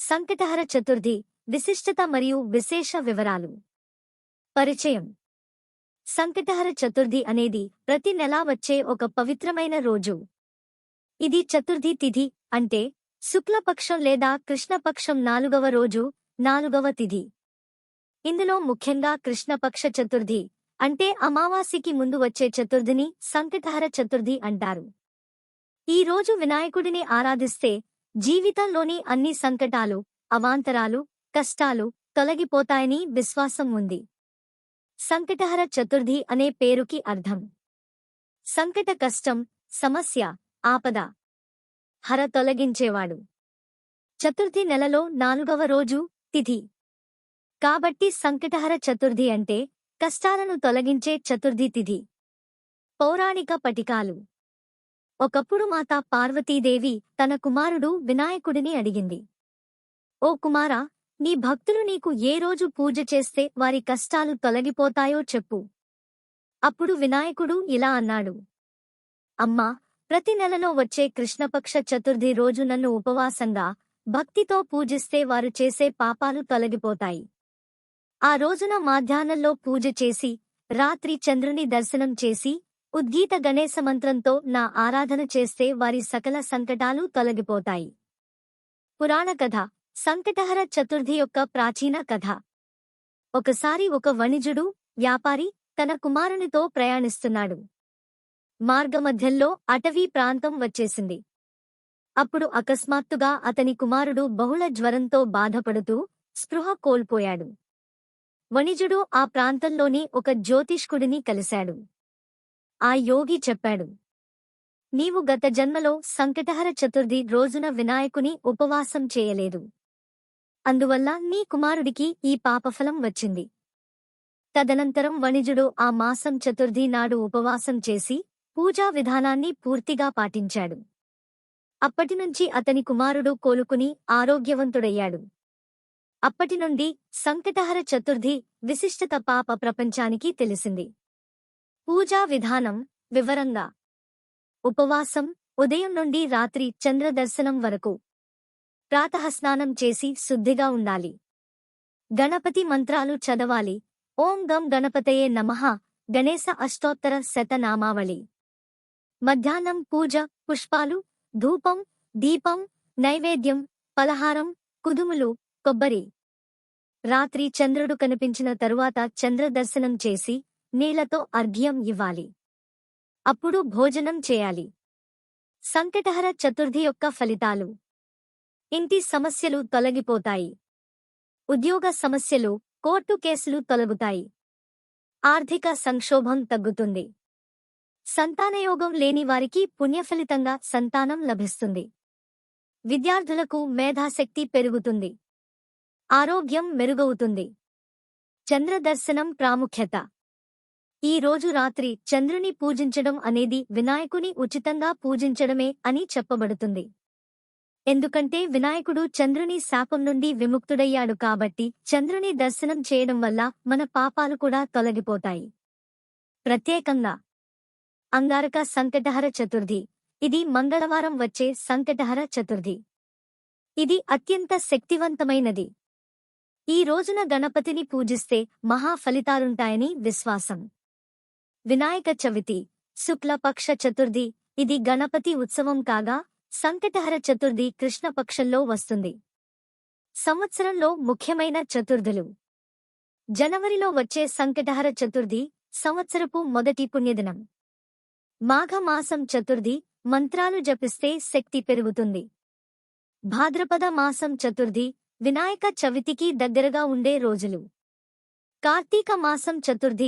సంకటహర చతుర్థి విశిష్టత మరియు విశేష వివరాలు. పరిచయం. సంకటహర చతుర్థి అనేది ప్రతి నెలా వచ్చే ఒక పవిత్రమైన రోజు. ఇది చతుర్థి తిథి అంటే శుక్లపక్షం లేదా కృష్ణపక్షం 4వ రోజు, 4వ తిథి. ఇందులో ముఖ్యంగా కృష్ణపక్ష చతుర్థి అంటే అమావాస్యకి ముందు వచ్చే చతుర్థిని సంకటహర చతుర్థి అంటారు. ఈ రోజు వినాయకుడిని ఆరాధిస్తే జీవితంలోని అన్ని సంకటాలు, అవాంతరాలు, కష్టాలు తొలగిపోతాయని విశ్వాసం ఉంది. సంకటహర చతుర్థి అనే పేరుకి అర్థం సంకట, కష్టం, సమస్య, ఆపద. హర తొలగించేవాడు. చతుర్థి నెలలో 4వ రోజు, తిథి. కాబట్టి సంకటహర చతుర్థి అంటే కష్టాలను తొలగించే చతుర్థి తిథి. పౌరాణిక పటికాలు. ఒకప్పుడు మాతా పార్వతీదేవి తన కుమారుడు వినాయకుడిని అడిగింది, ఓ కుమారా, నీ భక్తులు నీకు ఏ రోజు పూజ చేస్తే వారి కష్టాలు తొలగిపోతాయో చెప్పు. అప్పుడు వినాయకుడు ఇలా అన్నాడు, అమ్మా, ప్రతి నెలలో వచ్చే కృష్ణపక్ష చతుర్థి రోజు నన్ను ఉపవాసంగా, భక్తితో పూజిస్తే వారు చేసే పాపాలు తొలగిపోతాయి. ఆ రోజున మధ్యాహ్నంలో పూజ చేసి, రాత్రి చంద్రుని దర్శనం చేసి, ఉద్గీత గణేశ మంత్రంతో నా ఆరాధన చేస్తే వారి సకల సంకటాలు తొలగిపోతాయి. పురాణ కథ. సంకటహర చతుర్థి యొక్క ప్రాచీన కథ. ఒకసారి ఒక వణిజుడు, వ్యాపారి తన కుమారునితో ప్రయాణిస్తున్నాడు. మార్గమధ్యంలో అటవీ ప్రాంతం వచ్చేసింది. అప్పుడు అకస్మాత్తుగా అతని కుమారుడు బహుళ జ్వరంతో బాధపడుతూ స్పృహ కోల్పోయాడు. వణిజుడు ఆ ప్రాంతంలోని ఒక జ్యోతిష్కుడిని కలిశాడు. ఆ యోగి చెప్పాడు, నీవు గత జన్మలో సంకటహర చతుర్థి రోజున వినాయకుని ఉపవాసం చేయలేదు. అందువల్ల నీ కుమారుడికి ఈ పాపఫలం వచ్చింది. తదనంతరం వణిజుడు ఆ మాసం చతుర్థి నాడు ఉపవాసం చేసి పూజా విధానాన్ని పూర్తిగా పాటించాడు. అప్పటినుంచి అతని కుమారుడు కోలుకుని ఆరోగ్యవంతుడయ్యాడు. అప్పటినుండి సంకటహర చతుర్థి విశిష్టత పాప ప్రపంచానికి తెలిసింది. పూజా విధానం వివరంగా. ఉపవాసం ఉదయం నుండి రాత్రి చంద్రదర్శనం వరకు. ప్రాతఃస్నానం చేసి శుద్ధిగా ఉండాలి. గణపతి మంత్రాలు చదవాలి. ఓం గం గణపతయే నమః, గణేశ అష్టోత్తర శతనామావళి. మధ్యాహ్నం పూజ, పుష్పాలు, ధూపం, దీపం, నైవేద్యం, పలహారం, కుదుములు, కొబ్బరి. రాత్రి చంద్రుడు కనిపించిన తరువాత చంద్రదర్శనం చేసి నీళ్లతో అర్ఘ్యం ఇవ్వాలి. అప్పుడు భోజనం చేయాలి. సంకటహర చతుర్థి యొక్క ఫలితాలు. ఇంటి సమస్యలు తొలగిపోతాయి. ఉద్యోగ సమస్యలు, కోర్టు కేసులు తొలగుతాయి. ఆర్థిక సంక్షోభం తగ్గుతుంది. సంతానయోగం లేని వారికి పుణ్యఫలితంగా సంతానం లభిస్తుంది. విద్యార్థులకు మేధాశక్తి పెరుగుతుంది. ఆరోగ్యం మెరుగవుతుంది. చంద్రదర్శనం ప్రాముఖ్యత. ఈ రోజు రాత్రి చంద్రుని పూజించడం అనేది వినాయకుని ఉచితంగా పూజించడమే అని చెప్పబడుతుంది. ఎందుకంటే వినాయకుడు చంద్రుని శాపం నుండి విముక్తుడయ్యాడు కాబట్టి చంద్రుని దర్శనం చేయడం వల్ల మన పాపాలు కూడా తొలగిపోతాయి. ప్రత్యేకంగా అంగారక సంకటహర చతుర్థి. ఇది మంగళవారం వచ్చే సంకటహర చతుర్థి. ఇది అత్యంత శక్తివంతమైనది. ఈ రోజున గణపతిని పూజిస్తే మహా ఫలితాలుంటాయని విశ్వాసం. వినాయక చవితి. శుక్లపక్ష చతుర్థి. ఇది గణపతి ఉత్సవం కాగా సంకటహర చతుర్థి కృష్ణపక్షంలో వస్తుంది. సంవత్సరంలో ముఖ్యమైన చతుర్థులు. జనవరిలో వచ్చే సంకటహర చతుర్థి సంవత్సరపు మొదటి పుణ్యదినం. మాఘమాసం చతుర్థి. మంత్రాలు జపిస్తే శక్తి పెరుగుతుంది. భాద్రపద మాసం చతుర్థి. వినాయక చవితికి దగ్గరగా ఉండే రోజులు. కార్తీక మాసం చతుర్థి.